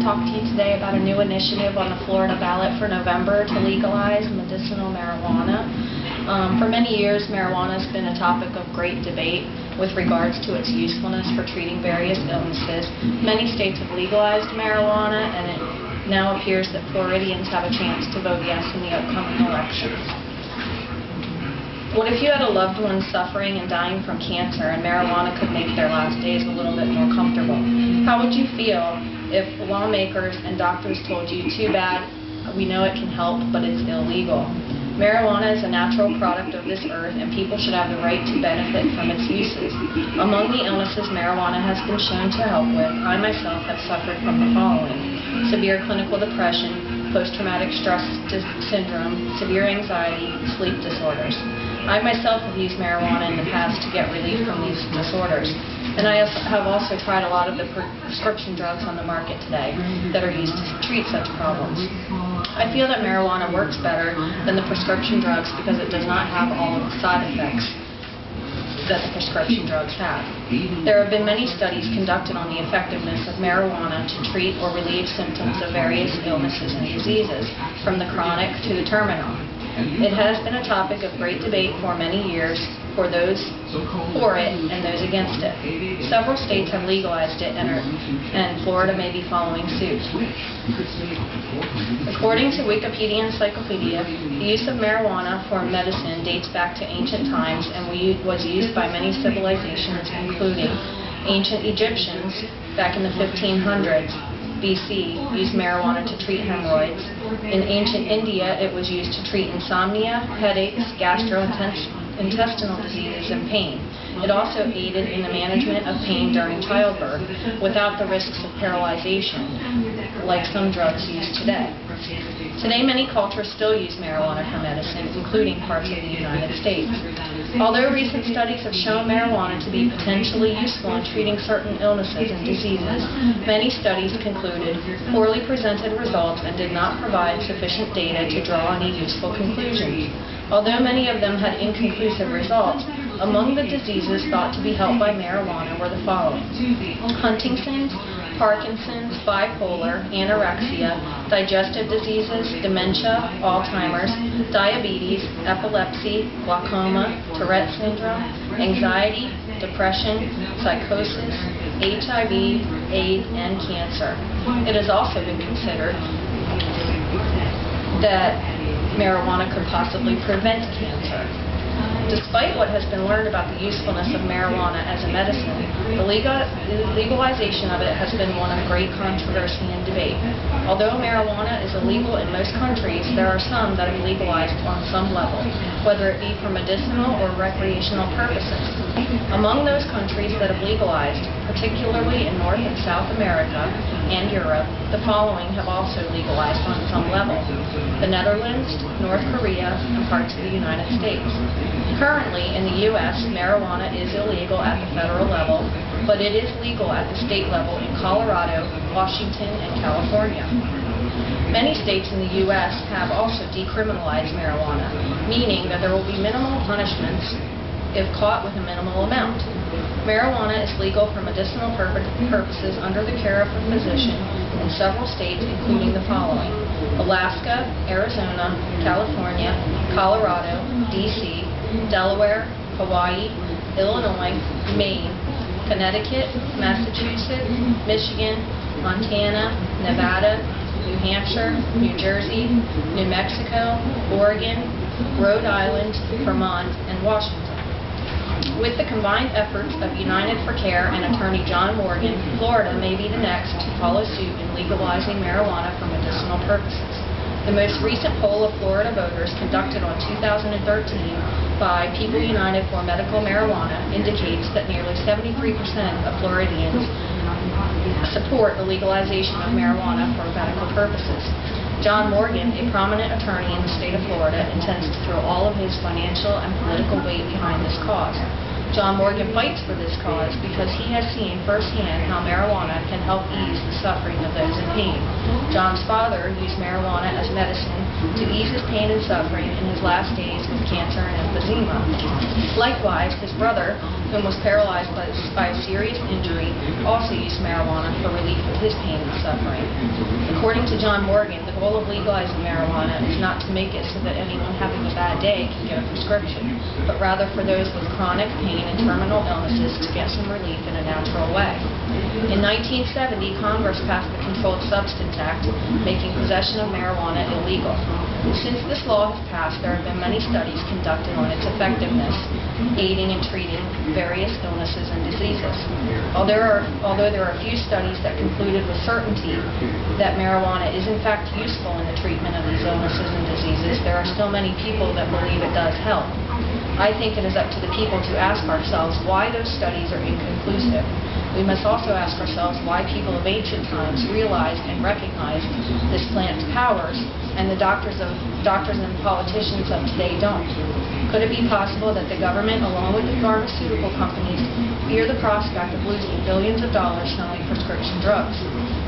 talk to you today about a new initiative on the Florida ballot for November to legalize medicinal marijuana. For many years, marijuana has been a topic of great debate with regards to its usefulness for treating various illnesses. Many states have legalized marijuana, and it now appears that Floridians have a chance to vote yes in the upcoming elections. What if you had a loved one suffering and dying from cancer and marijuana could make their last days a little bit more comfortable? How would you feel if lawmakers and doctors told you, too bad, we know it can help, but it's illegal? Marijuana is a natural product of this earth, and people should have the right to benefit from its uses. Among the illnesses marijuana has been shown to help with, I myself have suffered from the following: severe clinical depression, post-traumatic stress syndrome, severe anxiety, sleep disorders. I myself have used marijuana in the past to get relief from these disorders, and I have also tried a lot of the prescription drugs on the market today that are used to treat such problems. I feel that marijuana works better than the prescription drugs because it does not have all of the side effects that the prescription drugs have. There have been many studies conducted on the effectiveness of marijuana to treat or relieve symptoms of various illnesses and diseases, from the chronic to the terminal. It has been a topic of great debate for many years for those for it and those against it. Several states have legalized it, and Florida may be following suit. According to Wikipedia Encyclopedia, the use of marijuana for medicine dates back to ancient times and was used by many civilizations, including ancient Egyptians back in the 1500s. BC used marijuana to treat hemorrhoids. In ancient India, it was used to treat insomnia, headaches, gastrointestinal diseases, and pain. It also aided in the management of pain during childbirth without the risks of paralyzation, like some drugs used today. Today, many cultures still use marijuana for medicine, including parts of the United States. Although recent studies have shown marijuana to be potentially useful in treating certain illnesses and diseases, many studies concluded poorly presented results and did not provide sufficient data to draw any useful conclusions. Although many of them had inconclusive results, among the diseases thought to be helped by marijuana were the following: Huntington's, Parkinson's, bipolar, anorexia, digestive diseases, dementia, Alzheimer's, diabetes, epilepsy, glaucoma, Tourette syndrome, anxiety, depression, psychosis, HIV, AIDS, and cancer. It has also been considered that marijuana could possibly prevent cancer. Despite what has been learned about the usefulness of marijuana as a medicine, the legalization of it has been one of great controversy and debate. Although marijuana is illegal in most countries, there are some that have legalized on some level, whether it be for medicinal or recreational purposes. Among those countries that have legalized, particularly in North and South America and Europe, the following have also legalized on some level: the Netherlands, North Korea, and parts of the United States. Currently, in the U.S., marijuana is illegal at the federal level, but it is legal at the state level in Colorado, Washington, and California. Many states in the U.S. have also decriminalized marijuana, meaning that there will be minimal punishments if caught with a minimal amount. Marijuana is legal for medicinal purposes under the care of a physician in several states, including the following: Alaska, Arizona, California, Colorado, D.C., Delaware, Hawaii, Illinois, Maine, Connecticut, Massachusetts, Michigan, Montana, Nevada, New Hampshire, New Jersey, New Mexico, Oregon, Rhode Island, Vermont, and Washington. With the combined efforts of United for Care and Attorney John Morgan, Florida may be the next to follow suit in legalizing marijuana for medicinal purposes. The most recent poll of Florida voters, conducted on 2013 by People United for Medical Marijuana, indicates that nearly 73% of Floridians support the legalization of marijuana for medical purposes. John Morgan, a prominent attorney in the state of Florida, intends to throw all of his financial and political weight behind this cause. John Morgan fights for this cause because he has seen firsthand how marijuana can help ease the suffering of those in pain. John's father used marijuana as medicine to ease his pain and suffering in his last days with cancer and emphysema. Likewise, his brother whom was paralyzed by a serious injury, also used marijuana for relief of his pain and suffering. According to John Morgan, the goal of legalizing marijuana is not to make it so that anyone having a bad day can get a prescription, but rather for those with chronic pain and terminal illnesses to get some relief in a natural way. In 1970, Congress passed the Controlled Substance Act, making possession of marijuana illegal. Since this law has passed, there have been many studies conducted on its effectiveness, aiding and treating various illnesses and diseases. Although there are few studies that concluded with certainty that marijuana is in fact useful in the treatment of these illnesses and diseases, there are still many people that believe it does help. I think it is up to the people to ask ourselves why those studies are inconclusive. We must also ask ourselves why people of ancient times realized and recognized this plant's powers, and the doctors and politicians of today don't. Could it be possible that the government, along with the pharmaceutical companies, fear the prospect of losing billions of dollars selling prescription drugs?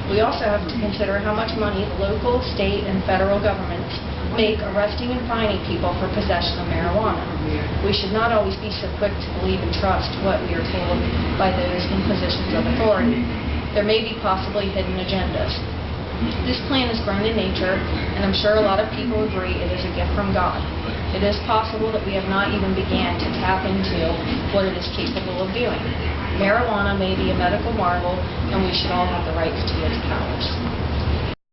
We also have to consider how much money the local, state, and federal governments make arresting and fining people for possession of marijuana. We should not always be so quick to believe and trust what we are told by those in positions of authority. There may be possibly hidden agendas. This plant is grown in nature, and I'm sure a lot of people agree it is a gift from God. It is possible that we have not even began to tap into what it is capable of doing. Marijuana may be a medical marvel, and we should all have the rights to its powers.